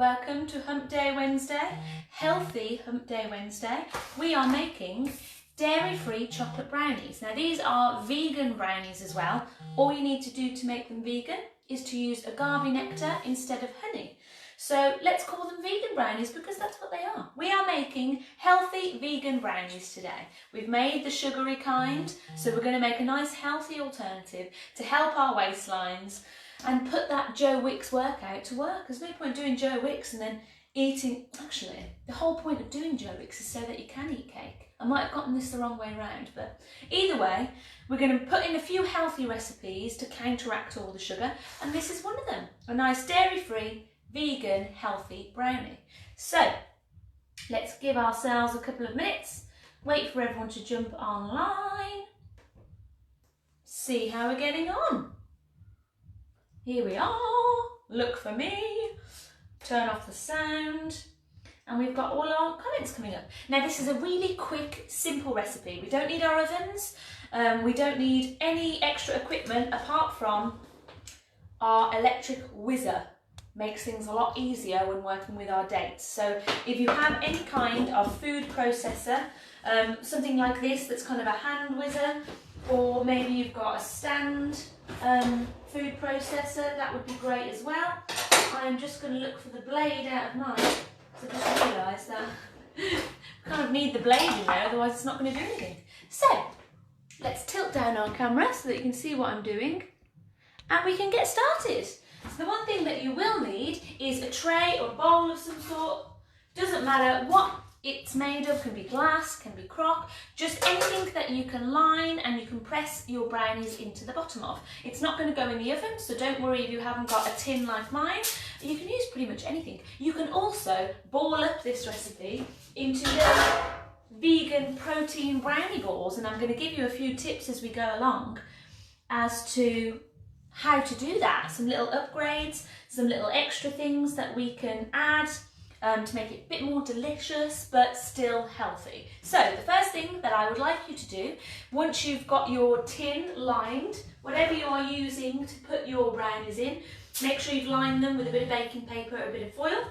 Welcome to Hump Day Wednesday, Healthy Hump Day Wednesday. We are making dairy-free chocolate brownies. Now these are vegan brownies as well. All you need to do to make them vegan is to use agave nectar instead of honey. So let's call them vegan brownies because that's what they are. We are making healthy vegan brownies today. We've made the sugary kind, so we're going to make a nice healthy alternative to help our waistlines and put that Joe Wicks workout to work. There's no point doing Joe Wicks and then eating. Actually, the whole point of doing Joe Wicks is so that you can eat cake. I might have gotten this the wrong way around, but either way, we're going to put in a few healthy recipes to counteract all the sugar, and this is one of them. A nice dairy-free, vegan, healthy brownie. So let's give ourselves a couple of minutes, wait for everyone to jump online, see how we're getting on. Here we are, look for me, turn off the sound, and we've got all our comments coming up. Now this is a really quick, simple recipe. We don't need our ovens, we don't need any extra equipment apart from our electric whizzer. Makes things a lot easier when working with our dates. So if you have any kind of food processor, something like this that's kind of a hand whizzer, or maybe you've got a stand food processor, that would be great as well. I'm just going to look for the blade out of mine, so I just realised that I kind of need the blade in there, otherwise it's not going to do anything. So let's tilt down our camera so that you can see what I'm doing, and we can get started. So the one thing that you will need is a tray or a bowl of some sort. Doesn't matter what it's made of, can be glass, can be crock, just anything that you can line and you can press your brownies into the bottom of. It's not going to go in the oven, so don't worry if you haven't got a tin like mine. You can use pretty much anything. You can also ball up this recipe into little vegan protein brownie balls, and I'm going to give you a few tips as we go along as to how to do that. Some little upgrades, some little extra things that we can add to make it a bit more delicious but still healthy. So the first thing that I would like you to do, once you've got your tin lined, whatever you are using to put your brownies in, make sure you've lined them with a bit of baking paper or a bit of foil.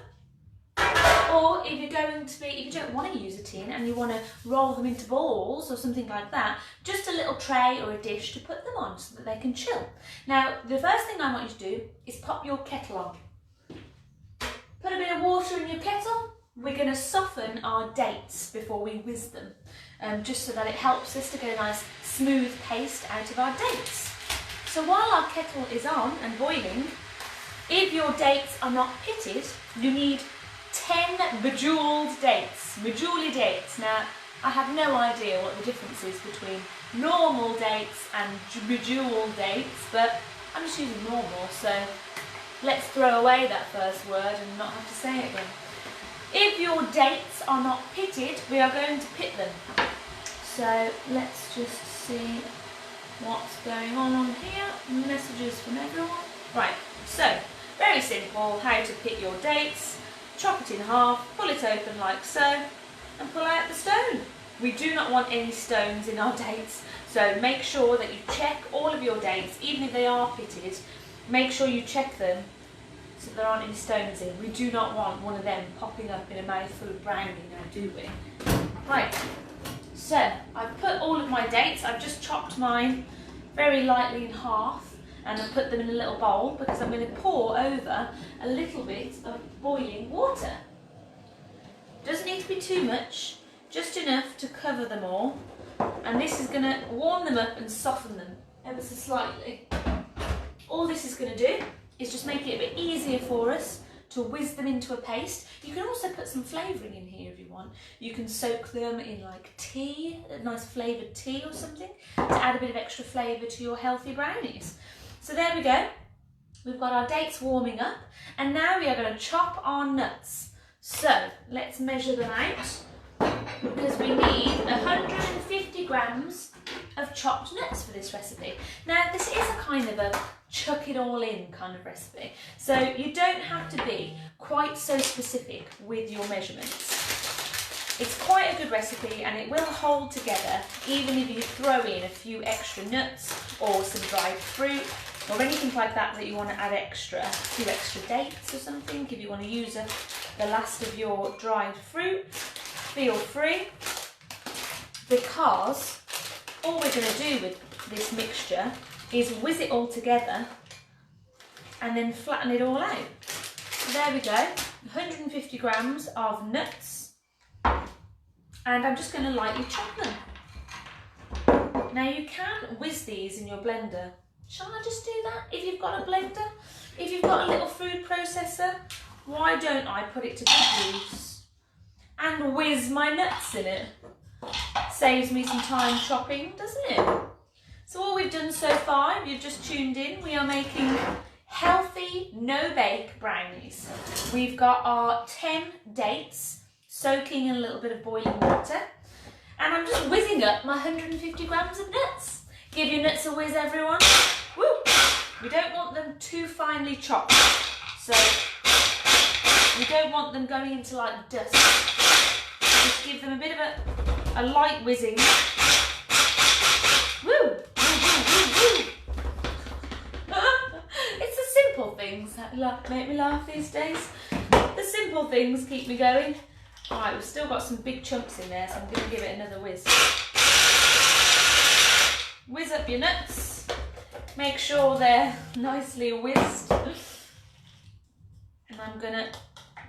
Or if you don't want to use a tin and you want to roll them into balls or something like that, just a little tray or a dish to put them on so that they can chill. Now, the first thing I want you to do is pop your kettle on. Put a bit of water in your kettle. We're going to soften our dates before we whiz them, just so that it helps us to get a nice smooth paste out of our dates. So while our kettle is on and boiling, if your dates are not pitted, you need 10 bejeweled dates, bejewelly dates. Now, I have no idea what the difference is between normal dates and bejeweled dates, but I'm just using normal, so let's throw away that first word and not have to say it again. If your dates are not pitted, we are going to pit them. So let's just see what's going on here. Messages from everyone. Right, so very simple, how to pit your dates. Chop it in half, pull it open like so, and pull out the stone. We do not want any stones in our dates, so make sure that you check all of your dates, even if they are pitted. Make sure you check them so there aren't any stones in. We do not want one of them popping up in a mouthful of brownie now, do we? Right, so I've put all of my dates, I've just chopped mine very lightly in half, and I'll put them in a little bowl because I'm going to pour over a little bit of boiling water. Doesn't need to be too much, just enough to cover them all, and this is going to warm them up and soften them ever so slightly. All this is going to do is just make it a bit easier for us to whiz them into a paste. You can also put some flavouring in here if you want. You can soak them in like tea, a nice flavoured tea or something, to add a bit of extra flavour to your healthy brownies. So there we go, we've got our dates warming up, and now we are going to chop our nuts. So let's measure them out, because we need 150 grams of chopped nuts for this recipe. Now this is a kind of a chuck it all in kind of recipe, so you don't have to be quite so specific with your measurements. It's quite a good recipe and it will hold together even if you throw in a few extra nuts or some dried fruit or anything like that that you want to add extra, a few extra dates or something, if you want to use the last of your dried fruit, feel free, because all we're going to do with this mixture is whiz it all together and then flatten it all out. So there we go, 150 grams of nuts, and I'm just going to lightly chop them. Now you can whiz these in your blender. Shall I just do that? If you've got a blender, if you've got a little food processor, why don't I put it to good use and whiz my nuts in it? Saves me some time chopping, doesn't it? So all we've done so far, if you've just tuned in, we are making healthy, no-bake brownies. We've got our 10 dates soaking in a little bit of boiling water, and I'm just whizzing up my 150 grams of nuts. Give your nuts a whiz, everyone. Woo! We don't want them too finely chopped, so we don't want them going into like dust. Just give them a bit of a light whizzing. Woo! It's the simple things that make me laugh these days. The simple things keep me going. Alright, we've still got some big chunks in there, so I'm going to give it another whiz. Whiz up your nuts. Make sure they're nicely whizzed. And I'm going to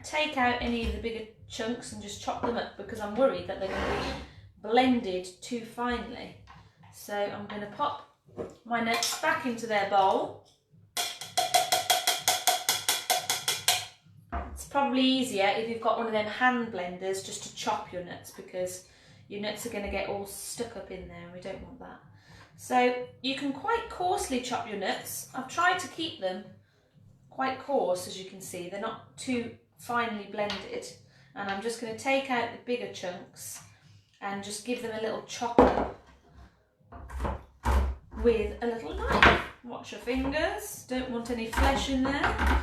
take out any of the bigger chunks and just chop them up, because I'm worried that they're going to be blended too finely. So I'm going to pop my nuts back into their bowl. It's probably easier if you've got one of them hand blenders just to chop your nuts, because your nuts are going to get all stuck up in there and we don't want that. So you can quite coarsely chop your nuts. I've tried to keep them quite coarse, as you can see. They're not too finely blended. And I'm just going to take out the bigger chunks and just give them a little chop up with a little knife. Watch your fingers, don't want any flesh in there.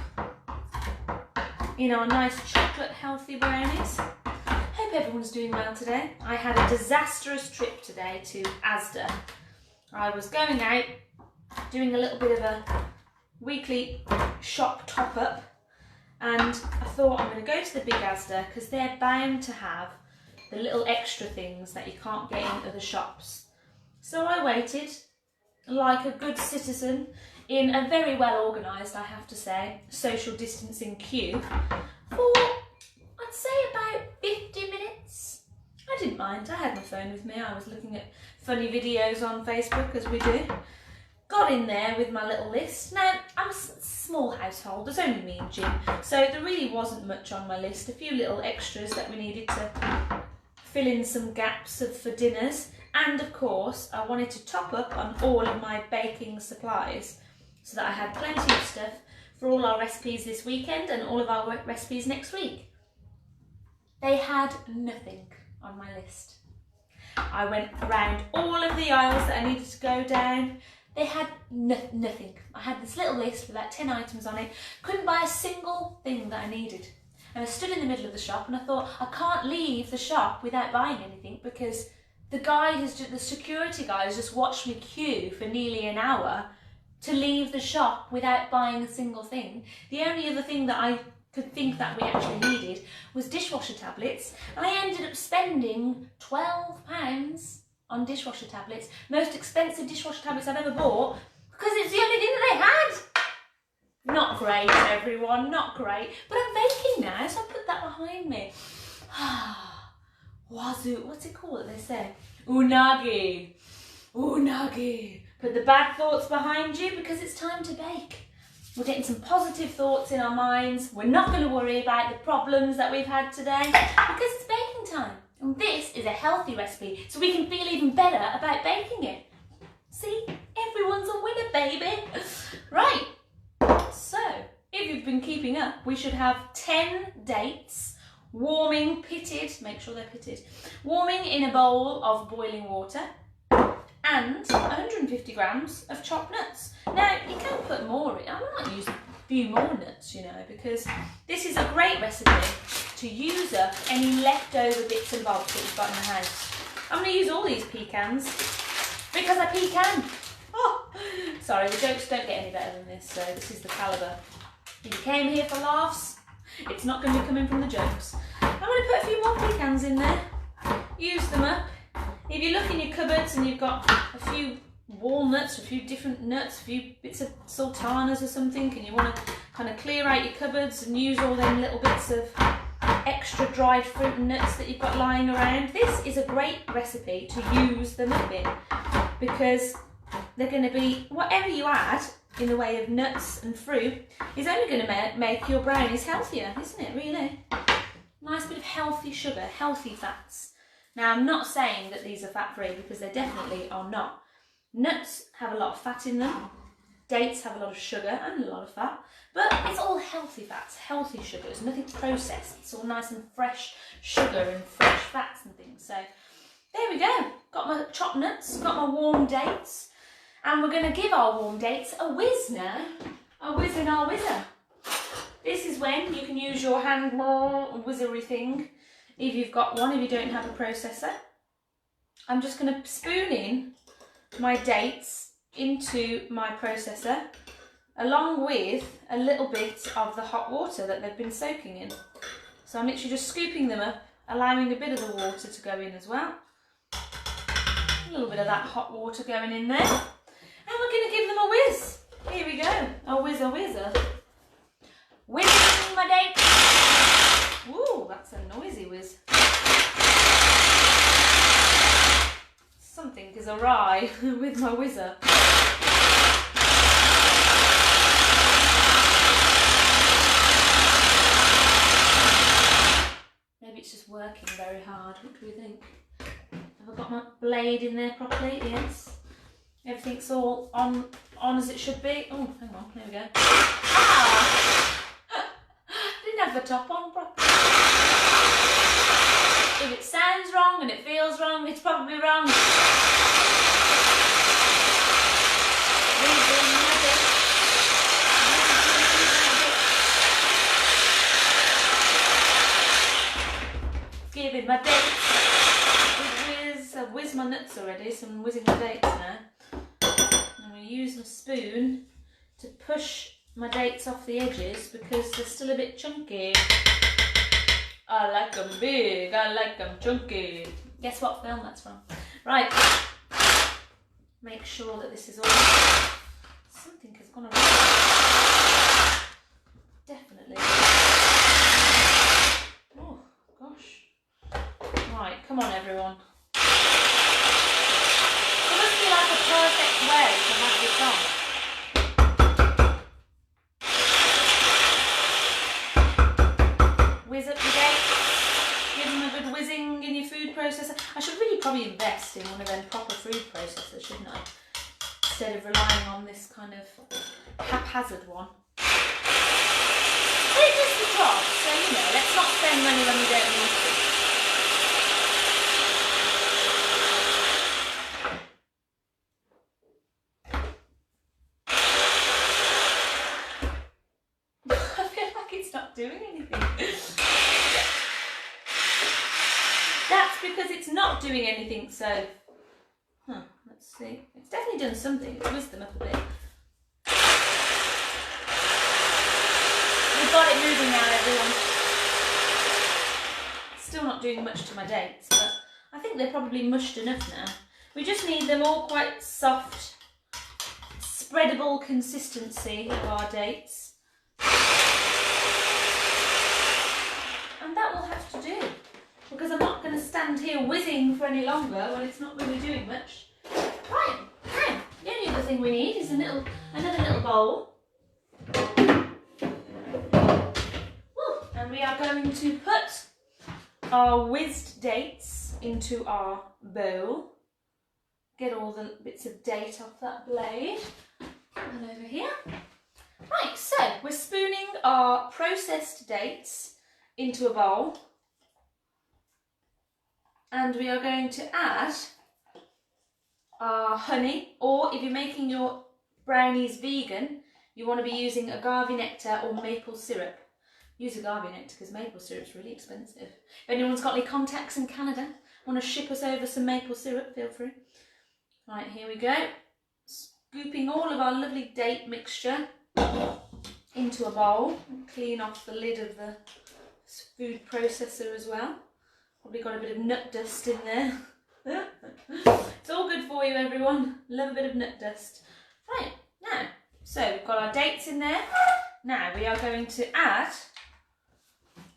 You know, a nice chocolate healthy brownies. Hope everyone's doing well today. I had a disastrous trip today to Asda. I was going out, doing a little bit of a weekly shop top up, and I thought I'm going to go to the big Asda because they're bound to have the little extra things that you can't get in other shops. So I waited like a good citizen in a very well organised, I have to say, social distancing queue for, I'd say, about 50 minutes. I didn't mind, I had my phone with me, I was looking at funny videos on Facebook, as we do. Got in there with my little list. Now, I'm a small household, there's only me and Jim, so there really wasn't much on my list. A few little extras that we needed to fill in some gaps for dinners. And of course, I wanted to top up on all of my baking supplies so that I had plenty of stuff for all our recipes this weekend and all of our recipes next week. They had nothing on my list. I went around all of the aisles that I needed to go down. They had nothing. I had this little list with like 10 items on it. Couldn't buy a single thing that I needed. And I stood in the middle of the shop and I thought, I can't leave the shop without buying anything, because the security guy has just watched me queue for nearly an hour to leave the shop without buying a single thing. The only other thing that I could think that we actually needed was dishwasher tablets, and I ended up spending £12 on dishwasher tablets. Most expensive dishwasher tablets I've ever bought, because it's the only thing that they had. Not great, everyone, not great. But I'm baking now, so I put that behind me. Wazoo, what's it called that they say? Unagi. Unagi. Put the bad thoughts behind you, because it's time to bake. We're getting some positive thoughts in our minds. We're not going to worry about the problems that we've had today, because it's baking time. And this is a healthy recipe, so we can feel even better about baking it. See? Everyone's a winner, baby. Right. So, if you've been keeping up, we should have 10 dates warming, pitted, make sure they're pitted, warming in a bowl of boiling water, and 150 grams of chopped nuts. Now, you can put more in. I might use a few more nuts, you know, because this is a great recipe to use up any leftover bits and bobs that you've got in the house. I'm going to use all these pecans because I pecan. Oh, Sorry, the jokes don't get any better than this, so this is the calibre. If you came here for laughs, it's not going to be coming from the jokes. I'm going to put a few more pecans in there. Use them up. If you look in your cupboards and you've got a few walnuts, a few different nuts, a few bits of sultanas or something, and you want to kind of clear out your cupboards and use all them little bits of extra dried fruit and nuts that you've got lying around, this is a great recipe to use them up in, because they're going to be, whatever you add in the way of nuts and fruit is only going to make your brownies healthier, isn't it, really? Nice bit of healthy sugar, healthy fats. Now, I'm not saying that these are fat-free, because they definitely are not. Nuts have a lot of fat in them, dates have a lot of sugar and a lot of fat, but it's all healthy fats, healthy sugars, nothing processed. It's all nice and fresh sugar and fresh fats and things. So there we go. Got my chopped nuts, got my warm dates, and we're going to give our warm dates a whiz now. A whiz in our whizzer. This is when you can use your hand whizzery thing if you've got one, if you don't have a processor. I'm just going to spoon in my dates into my processor along with a little bit of the hot water that they've been soaking in. So I'm literally just scooping them up, allowing a bit of the water to go in as well. A little bit of that hot water going in there. And we're going to give them a whiz. Here we go. A whizzer. Whizzing my dates. Ooh, that's a noisy whiz. Something is awry with my whizzer. Maybe it's just working very hard. What do we think? Have I got my blade in there properly? Yes. Everything's all on as it should be. Oh, hang on, there we go. Ah! Didn't have the top on properly. If it sounds wrong and it feels wrong, it's probably wrong. Giving my dates. I've whizzed my nuts already, so I'm whizzing my dates now. I'm going to use my spoon to push my dates off the edges because they're still a bit chunky. I like them big, I like them chunky. Guess what film that's from? Right. Make sure that this is all... Something has gone around. Definitely. Oh, gosh. Right, come on everyone. It must be like a perfect way to have this on. Whiz up your dates, give them a good whizzing in your food processor. I should really probably invest in one of them proper food processors, shouldn't I? Instead of relying on this kind of haphazard one. But it does the job, so you know, let's not spend money when we don't need to. I feel like it's not doing anything. That's because it's not doing anything, so... let's see. It's definitely done something. It's whizzed them up a bit. We've got it moving now, everyone. Still not doing much to my dates, but I think they're probably mushed enough now. We just need them all quite soft, spreadable consistency of our dates. And that will have to do. Because I'm not going to stand here whizzing for any longer when it's not really doing much. Right, now, the only other thing we need is another little bowl. Woo. And we are going to put our whizzed dates into our bowl. Get all the bits of date off that blade. And over here. Right, so we're spooning our processed dates into a bowl. And we are going to add our honey, or if you're making your brownies vegan, you want to be using agave nectar or maple syrup. Use agave nectar because maple syrup is really expensive. If anyone's got any contacts in Canada, want to ship us over some maple syrup, feel free. Right, here we go. scooping all of our lovely date mixture into a bowl. Clean off the lid of the food processor as well. Probably got a bit of nut dust in there. It's all good for you, everyone. Love a bit of nut dust. Right, now, so we've got our dates in there. Now we are going to add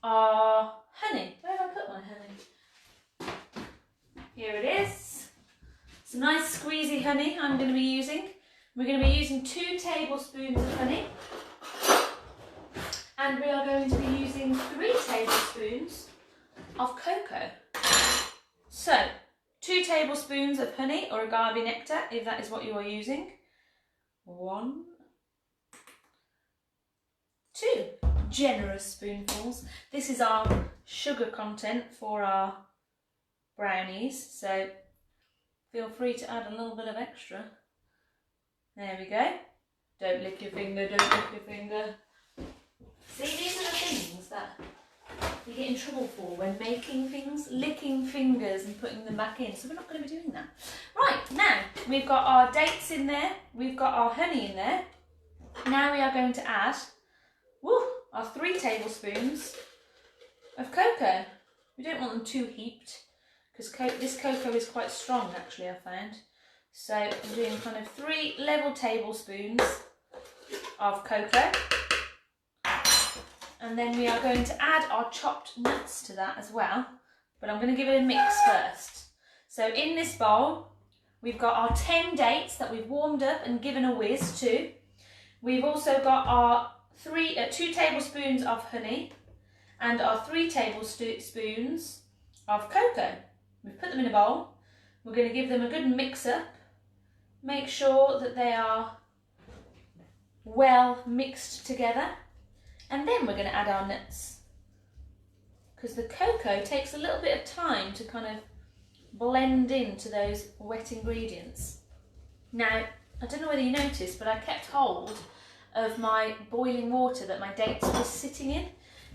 our honey. Where have I put my honey? Here it is. Some nice squeezy honey I'm going to be using. We're going to be using 2 tablespoons of honey. And we are going to be using 3 tablespoons of cocoa. So, 2 tablespoons of honey or agave nectar, if that is what you are using. 1, 2 generous spoonfuls. This is our sugar content for our brownies, so feel free to add a little bit of extra. There we go. Don't lick your finger, don't lick your finger. See, these are the things that you get in trouble for when making things, licking fingers and putting them back in. So we're not going to be doing that. Right, now we've got our dates in there, we've got our honey in there. Now we are going to add our 3 tablespoons of cocoa. We don't want them too heaped because this cocoa is quite strong actually, I found. So I'm doing kind of 3 level tablespoons of cocoa. And then we are going to add our chopped nuts to that as well. But I'm going to give it a mix first. So in this bowl, we've got our 10 dates that we've warmed up and given a whiz to. We've also got our 2 tablespoons of honey and our 3 tablespoons of cocoa. We've put them in a bowl. We're going to give them a good mix up. Make sure that they are well mixed together. And then we're going to add our nuts, because the cocoa takes a little bit of time to kind of blend into those wet ingredients. Now, I don't know whether you noticed, but I kept hold of my boiling water that my dates were sitting in,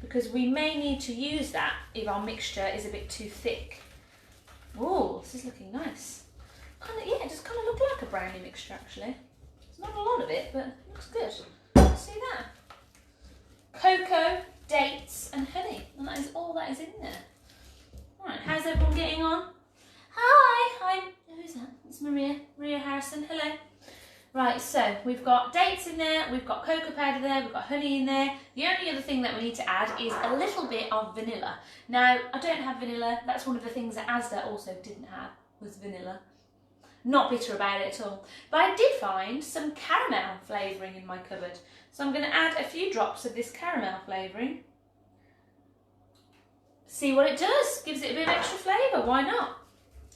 because we may need to use that if our mixture is a bit too thick. Oh, this is looking nice. Yeah, it just kind of looks like a brownie mixture actually. It's not a lot of it, but it looks good. See that? Cocoa, dates and honey, and that is all that is in there. Right, how's everyone getting on? Hi, who's that? It's Maria Harrison, hello. Right, so we've got dates in there, we've got cocoa powder there, we've got honey in there. The only other thing that we need to add is a little bit of vanilla. Now, I don't have vanilla, that's one of the things that Asda also didn't have, was vanilla. Not bitter about it at all. But I did find some caramel flavouring in my cupboard. So I'm going to add a few drops of this caramel flavouring. See what it does. Gives it a bit of extra flavour. Why not?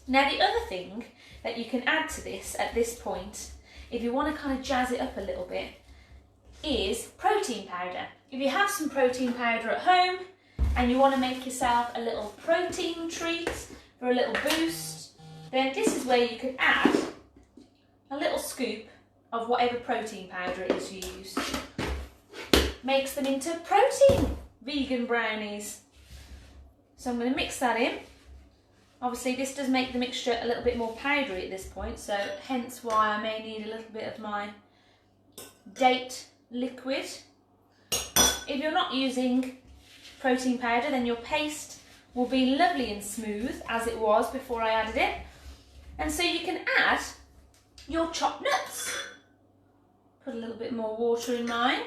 Now the other thing that you can add to this at this point, if you want to kind of jazz it up a little bit, is protein powder. If you have some protein powder at home and you want to make yourself a little protein treat for a little boost, then this is where you could add a little scoop of whatever protein powder it is you use. Makes them into protein vegan brownies. So I'm going to mix that in. Obviously this does make the mixture a little bit more powdery at this point, so hence why I may need a little bit of my date liquid. If you're not using protein powder, then your paste will be lovely and smooth as it was before I added it. And so you can add your chopped nuts. Put a little bit more water in mine.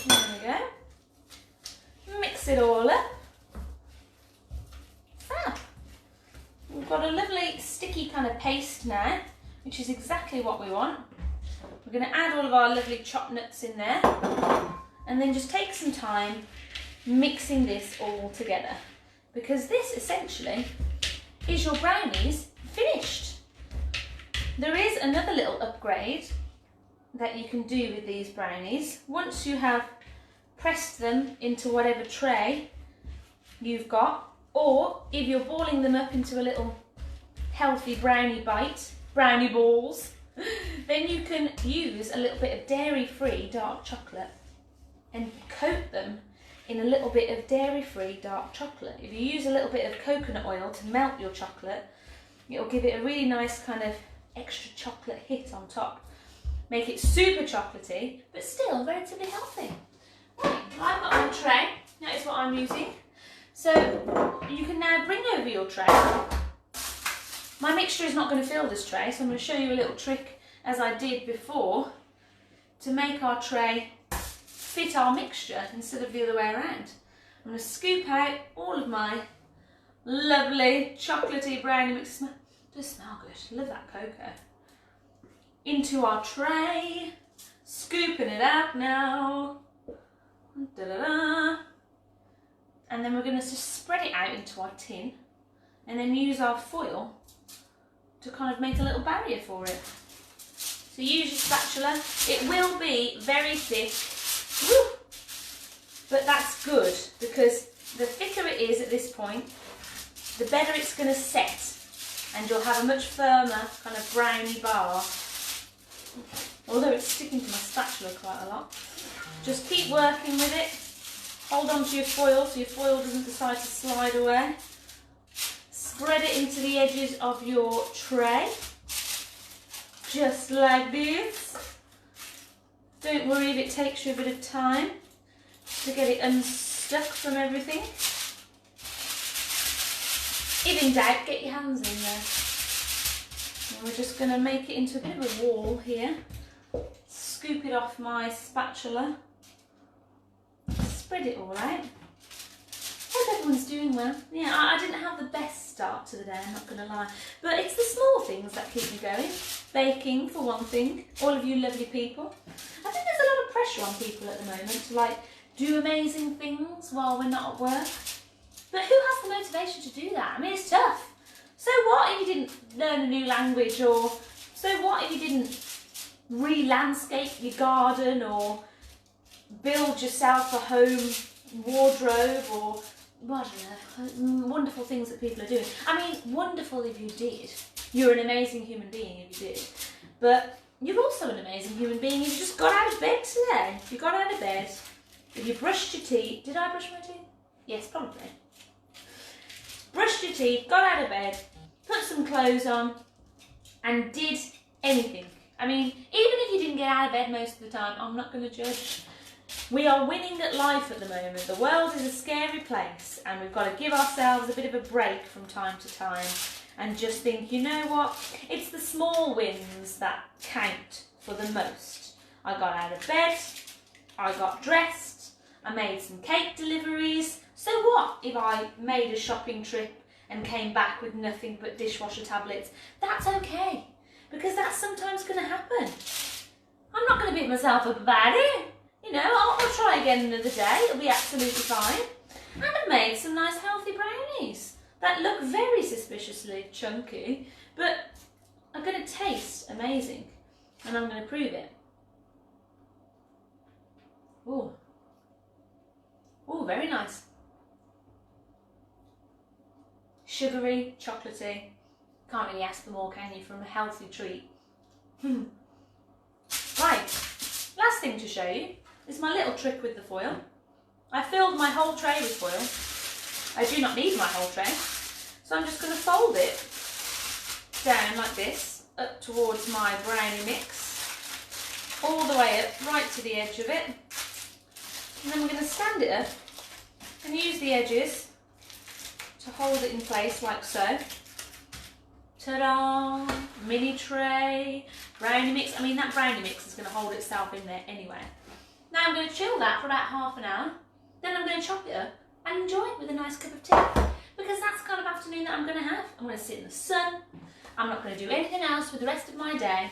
There we go. Mix it all up. Fab. We've got a lovely sticky kind of paste now, which is exactly what we want. We're going to add all of our lovely chopped nuts in there and then just take some time mixing this all together, because this essentially is your brownies finished. There is another little upgrade that you can do with these brownies. Once you have pressed them into whatever tray you've got, or if you're balling them up into a little healthy brownie balls, then you can use a little bit of dairy-free dark chocolate and coat them in a little bit of dairy-free dark chocolate. If you use a little bit of coconut oil to melt your chocolate, it'll give it a really nice kind of extra chocolate hit on top. Make it super chocolatey, but still relatively healthy. Right, I've got my tray. Notice what I'm using. So you can now bring over your tray. My mixture is not going to fill this tray, so I'm going to show you a little trick, as I did before, to make our tray fit our mixture instead of the other way around. I'm going to scoop out all of my lovely chocolatey brownie mix. It does smell good. Love that cocoa. Into our tray. Scooping it out now. Da -da -da. And then we're going to just spread it out into our tin and then use our foil to kind of make a little barrier for it. So use your spatula. It will be very thick, woo, but that's good because the thicker it is at this point, the better it's going to set and you'll have a much firmer kind of brownie bar. Although it's sticking to my spatula quite a lot. Just keep working with it. Hold on to your foil so your foil doesn't decide to slide away. Spread it into the edges of your tray. Just like this. Don't worry if it takes you a bit of time to get it unstuck from everything. If in doubt, get your hands in there. And we're just going to make it into a bit of a wall here. Scoop it off my spatula. Spread it all out. Hope everyone's doing well. Yeah, I didn't have the best start to the day, I'm not going to lie. But it's the small things that keep me going. Baking, for one thing. All of you lovely people. I think there's a lot of pressure on people at the moment to like do amazing things while we're not at work. But who has the motivation to do that? I mean, it's tough. So what if you didn't learn a new language, or so what if you didn't re-landscape your garden or build yourself a home wardrobe, or well, I don't know, wonderful things that people are doing. I mean, wonderful if you did. You're an amazing human being if you did. But you're also an amazing human being if you just got out of bed today. If you got out of bed, if you brushed your teeth. Did I brush my teeth? Yes, probably. Brushed your teeth, got out of bed, put some clothes on, and did anything. I mean, even if you didn't get out of bed most of the time, I'm not going to judge. We are winning at life at the moment. The world is a scary place and we've got to give ourselves a bit of a break from time to time and just think, you know what, it's the small wins that count for the most. I got out of bed, I got dressed, I made some cake deliveries. So what if I made a shopping trip and came back with nothing but dishwasher tablets? That's okay, because that's sometimes going to happen. I'm not going to beat myself up about it. You know, I'll try again another day. It'll be absolutely fine. And I've made some nice healthy brownies that look very suspiciously chunky, but are going to taste amazing. And I'm going to prove it. Ooh. Ooh, very nice. Sugary, chocolatey. Can't really ask for more, can you, from a healthy treat? Right, last thing to show you is my little trick with the foil. I filled my whole tray with foil. I do not need my whole tray, so I'm just going to fold it down like this, up towards my brownie mix, all the way up, right to the edge of it. And then we're going to stand it up and use the edges to hold it in place like so. Ta-da! Mini tray, brownie mix. I mean, that brownie mix is going to hold itself in there anyway. Now I'm going to chill that for about half an hour. Then I'm going to chop it up and enjoy it with a nice cup of tea. Because that's the kind of afternoon that I'm going to have. I'm going to sit in the sun. I'm not going to do anything else for the rest of my day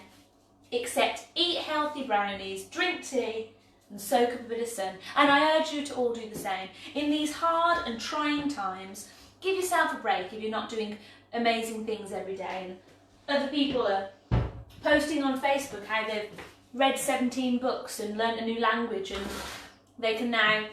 except eat healthy brownies, drink tea, and soak up a bit of sun. And I urge you to all do the same. In these hard and trying times, give yourself a break if you're not doing amazing things every day. And other people are posting on Facebook how they've read 17 books and learnt a new language and they can now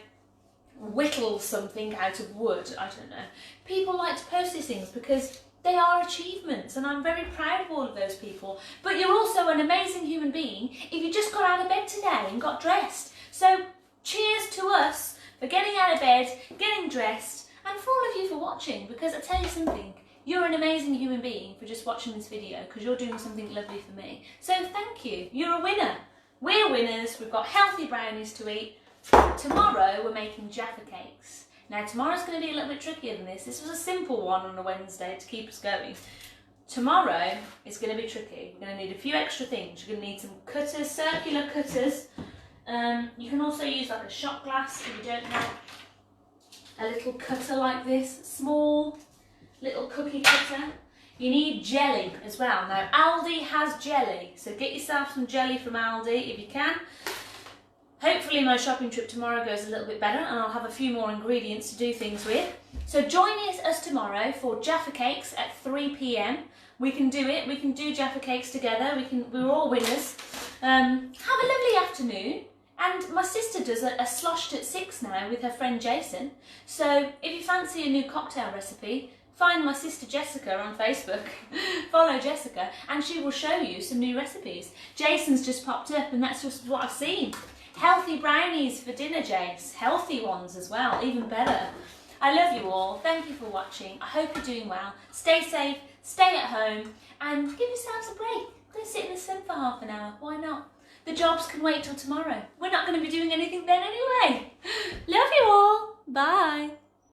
whittle something out of wood. I don't know. People like to post these things because they are achievements, and I'm very proud of all of those people. But you're also an amazing human being if you just got out of bed today and got dressed. So cheers to us for getting out of bed, getting dressed, and for all of you for watching, because I tell you something, You're an amazing human being for just watching this video because you're doing something lovely for me. So thank you. You're a winner. We're winners. We've got healthy brownies to eat. Tomorrow we're making Jaffa cakes. Now tomorrow's going to be a little bit trickier than this. This was a simple one on a Wednesday to keep us going. Tomorrow is going to be tricky. We're going to need a few extra things. You're going to need some cutters, circular cutters. You can also use like a shot glass if you don't have a little cutter like this, small little cookie cutter. You need jelly as well. Now Aldi has jelly, so get yourself some jelly from Aldi if you can. Hopefully my shopping trip tomorrow goes a little bit better and I'll have a few more ingredients to do things with. So join us tomorrow for Jaffa cakes at 3 p.m. We can do it, we can do Jaffa cakes together, we're all winners. Have a lovely afternoon. And my sister does a sloshed at 6 now with her friend Jason. So if you fancy a new cocktail recipe, find my sister Jessica on Facebook, follow Jessica, and she will show you some new recipes. Jason's just popped up and that's just what I've seen. Healthy brownies for dinner, Jace. Healthy ones as well, even better. I love you all. Thank you for watching. I hope you're doing well. Stay safe, stay at home, and give yourselves a break. Go sit in the sun for half an hour. Why not? The jobs can wait till tomorrow. We're not going to be doing anything then anyway. Love you all. Bye.